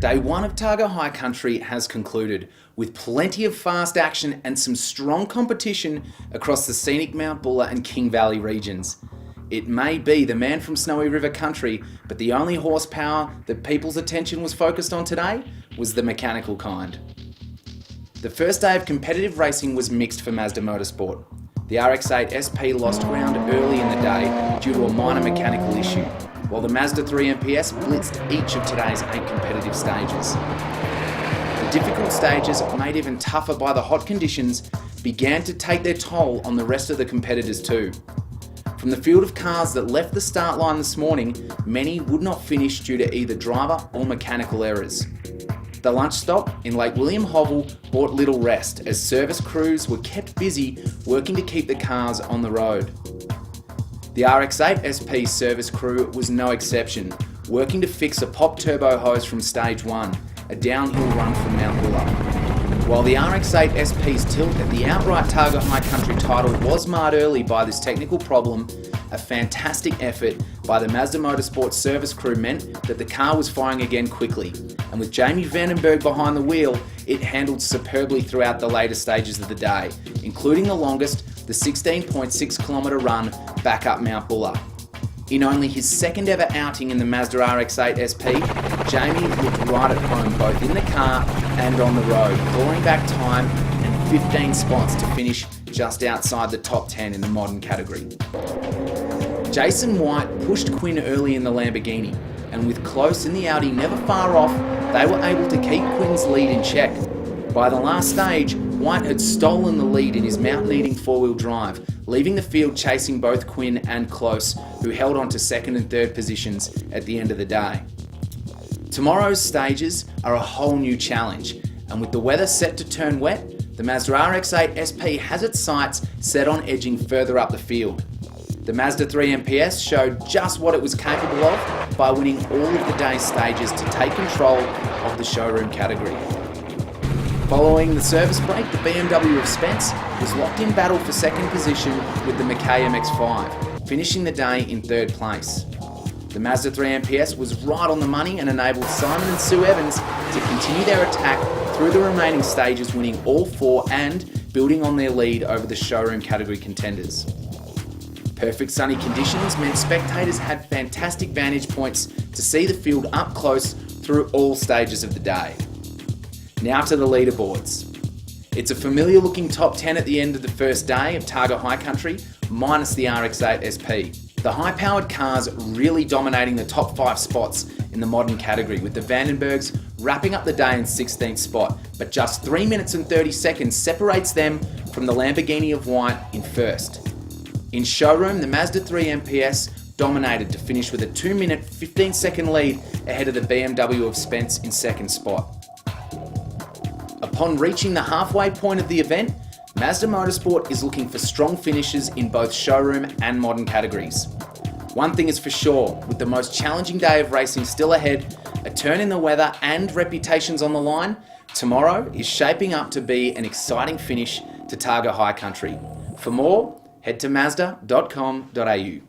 Day 1 of Targa High Country has concluded, with plenty of fast action and some strong competition across the scenic Mount Buller and King Valley regions. It may be the man from Snowy River Country, but the only horsepower that people's attention was focused on today was the mechanical kind. The first day of competitive racing was mixed for Mazda Motorsport. The RX-8 SP lost ground early in the day due to a minor mechanical issue, while the Mazda 3 MPS blitzed each of today's 8 competitive stages. The difficult stages, made even tougher by the hot conditions, began to take their toll on the rest of the competitors too. From the field of cars that left the start line this morning, many would not finish due to either driver or mechanical errors. The lunch stop in Lake William Hovell brought little rest as service crews were kept busy working to keep the cars on the road. The RX-8 SP service crew was no exception, working to fix a pop turbo hose from stage 1, a downhill run from Mount Buller. While the RX-8 SP's tilt at the outright Targa High Country title was marred early by this technical problem, a fantastic effort by the Mazda Motorsport service crew meant that the car was firing again quickly, and with Jamie Vandenberg behind the wheel, it handled superbly throughout the later stages of the day, including the longest, the 16.6 kilometre run back up Mount Buller. In only his second ever outing in the Mazda RX-8 SP, Jamie looked right at home both in the car and on the road, clawing back time and 15 spots to finish just outside the top 10 in the modern category. Jason White pushed Quinn early in the Lamborghini, and with Close in the Audi never far off, they were able to keep Quinn's lead in check. By the last stage, White had stolen the lead in his mountain-eating four-wheel drive, leaving the field chasing both Quinn and Close, who held on to second and third positions at the end of the day. Tomorrow's stages are a whole new challenge, and with the weather set to turn wet, the Mazda RX-8 SP has its sights set on edging further up the field. The Mazda 3 MPS showed just what it was capable of by winning all of the day's stages to take control of the showroom category. Following the service break, the BMW of Spence was locked in battle for second position with the Mackay MX-5, finishing the day in third place. The Mazda 3 MPS was right on the money and enabled Simon and Sue Evans to continue their attack through the remaining stages, winning all 4 and building on their lead over the showroom category contenders. Perfect sunny conditions meant spectators had fantastic vantage points to see the field up close through all stages of the day. Now to the leaderboards. It's a familiar looking top 10 at the end of the first day of Targa High Country, minus the RX-8 SP. The high-powered cars really dominating the top 5 spots in the modern category, with the Vandenbergs wrapping up the day in 16th spot, but just 3 minutes and 30 seconds separates them from the Lamborghini of White in first. In showroom, the Mazda 3 MPS dominated to finish with a 2-minute 15-second lead ahead of the BMW of Spence in second spot. Upon reaching the halfway point of the event, Mazda Motorsport is looking for strong finishes in both showroom and modern categories. One thing is for sure, with the most challenging day of racing still ahead, a turn in the weather and reputations on the line, tomorrow is shaping up to be an exciting finish to Targa High Country. For more, head to mazda.com.au.